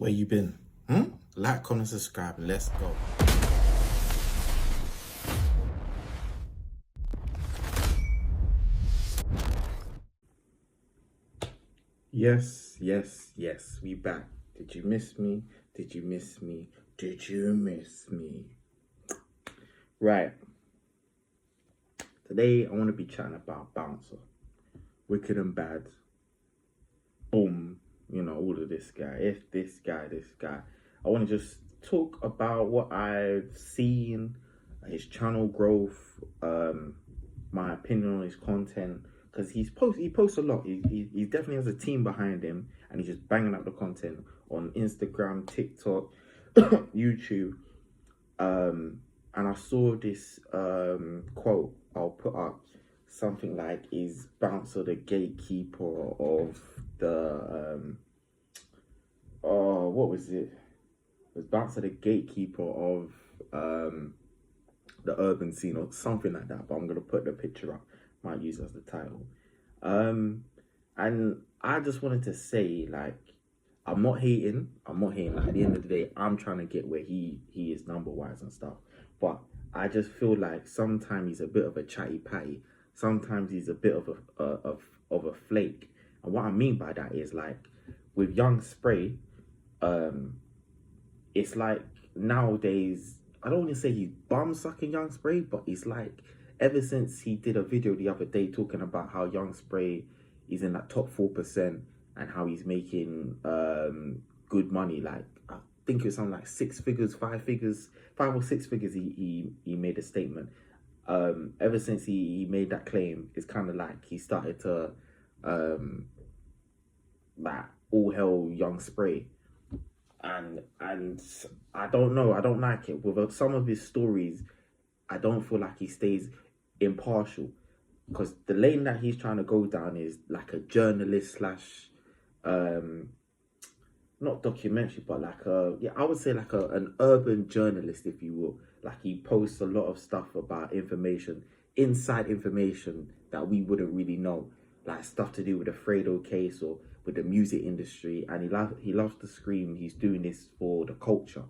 Where you been? Like, comment, subscribe, and let's go. Yes, we back. Did you miss me? Did you miss me? Did you miss me? Right. Today, I want to be chatting about Bouncer. Wicked and Bad. Boom. You know, all of this guy. This guy. I want to just talk about what I've seen, his channel growth, my opinion on his content. Because he posts a lot. He definitely has a team behind him, and he's just banging out the content on Instagram, TikTok, YouTube. And I saw this quote. I'll put up something like, "Is Bouncer the gatekeeper of the what was it? Was Bouncer the gatekeeper of the urban scene or something like that?" But I'm gonna put the picture up. Might use as the title. And I just wanted to say, like, I'm not hating. Like, at the end of the day, I'm trying to get where he is number wise and stuff. But I just feel like sometimes he's a bit of a chatty patty. Sometimes he's a bit of a flake. And what I mean by that is, like, with Young Spray, it's like nowadays, I don't want to say he's bum sucking Young Spray, but it's like, ever since he did a video the other day talking about how Young Spray is in that top 4% and how he's making good money, like, I think it was something like 6 figures, 5 figures, 5 or 6 figures. He made a statement. Ever since he made that claim, it's kind of like he started to like, all hell Young Spray. And I don't know, I don't like it. With some of his stories, I don't feel like he stays impartial, because the lane that he's trying to go down is like a journalist slash not documentary, but like I would say like an urban journalist, if you will. Like, he posts a lot of stuff about inside information that we wouldn't really know, like stuff to do with the Fredo case or with the music industry. And he loves to scream he's doing this for the culture,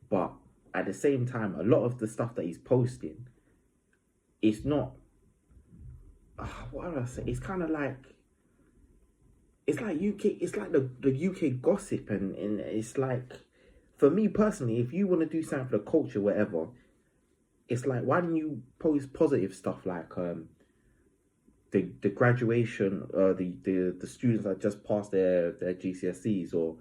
but at the same time, a lot of the stuff that he's posting, it's not, what do I say? It's kind of like, it's like UK, it's like the UK gossip, and it's like, for me personally, if you want to do something for the culture, whatever, it's like, why don't you post positive stuff, like the graduation, the students that just passed their GCSEs, or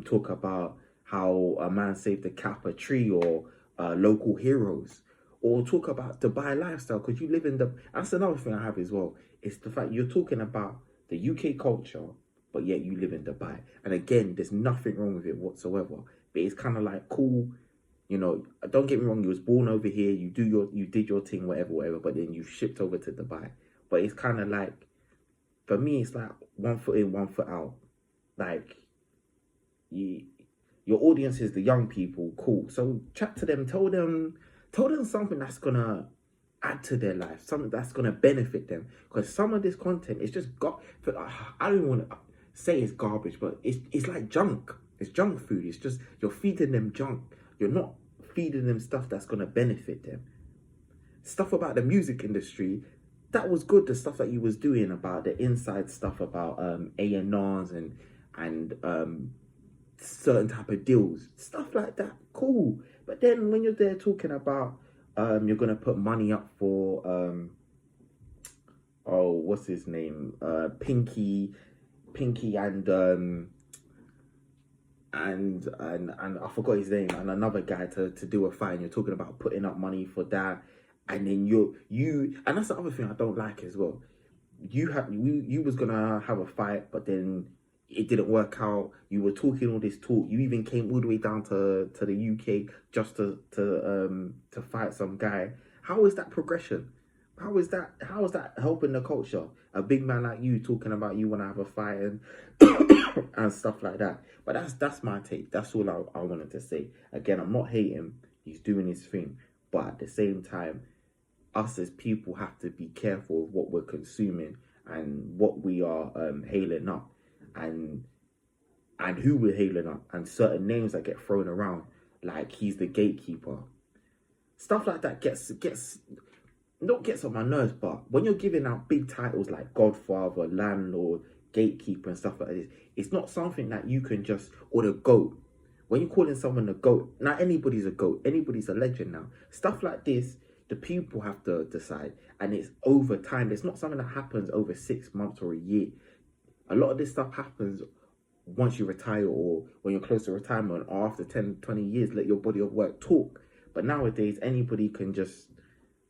talk about how a man saved a Kappa tree, or local heroes, or talk about Dubai lifestyle, because you live in that's another thing I have as well. It's the fact you're talking about the UK culture, but yet you live in Dubai. And again, there's nothing wrong with it whatsoever, but it's kind of like, cool, you know, don't get me wrong, you was born over here, you did your thing, whatever, but then you shipped over to Dubai. But it's kind of like, for me, it's like 1 foot in, 1 foot out. Like, your audience is the young people, cool. So chat to them, tell them something that's gonna add to their life, something that's gonna benefit them. Because some of this content is just I don't want to say it's garbage, but it's like junk. It's junk food. It's just, you're feeding them junk. You're not feeding them stuff that's gonna benefit them. Stuff about the music industry, that was good. The stuff that you was doing about the inside stuff about A&Rs and certain type of deals, stuff like that, cool. But then when you're there talking about you're gonna put money up for oh, what's his name, Pinky and I forgot his name, and another guy to do a fight, and you're talking about putting up money for that, and then you and that's the other thing I don't like as well. You was gonna have a fight, but then it didn't work out. You were talking all this talk. You even came all the way down to the UK just to fight some guy. How is that progression? How is that helping the culture? A big man like you talking about you want to have a fight and stuff like that. But that's my take. That's all I wanted to say. Again, I'm not hating. He's doing his thing, but at the same time, us as people have to be careful of what we're consuming and what we are hailing up. And and who we're hailing up, and certain names that get thrown around, like he's the gatekeeper. Stuff like that gets not gets on my nerves, but when you're giving out big titles like Godfather, Landlord, Gatekeeper, and stuff like this, it's not something that you can just, or the GOAT. When you're calling someone a GOAT, not anybody's a GOAT, anybody's a legend now. Stuff like this, the people have to decide, and it's over time. It's not something that happens over 6 months or a year. A lot of this stuff happens once you retire, or when you're close to retirement, or after 10, 20 years, let your body of work talk. But nowadays, anybody can just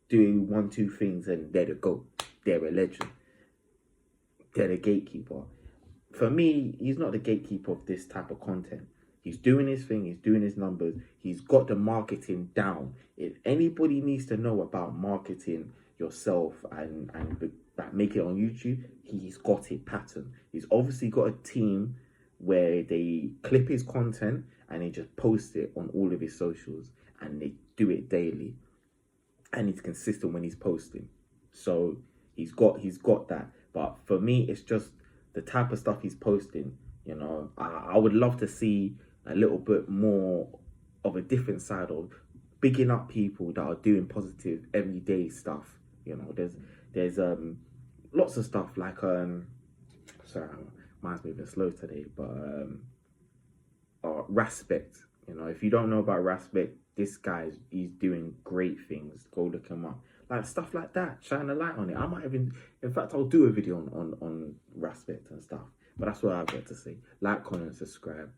do 1, 2 things and they're the GOAT. They're a legend. They're the gatekeeper. For me, he's not the gatekeeper of this type of content. He's doing his thing. He's doing his numbers. He's got the marketing down. If anybody needs to know about marketing yourself and make it on YouTube, he's got it patterned. He's obviously got a team where they clip his content and they just post it on all of his socials, and they do it daily, and he's consistent when he's posting. So he's got that. But for me, it's just the type of stuff he's posting. You know, I would love to see a little bit more of a different side of bigging up people that are doing positive everyday stuff. You know, there's lots of stuff like sorry, mine's moving slow today, but Respect. You know, if you don't know about Respect, this he's doing great things. Go look him up. Like stuff like that. Shine a light on it. I might even, in fact, I'll do a video on Respect and stuff. But that's what I've got to say. Like, comment, subscribe.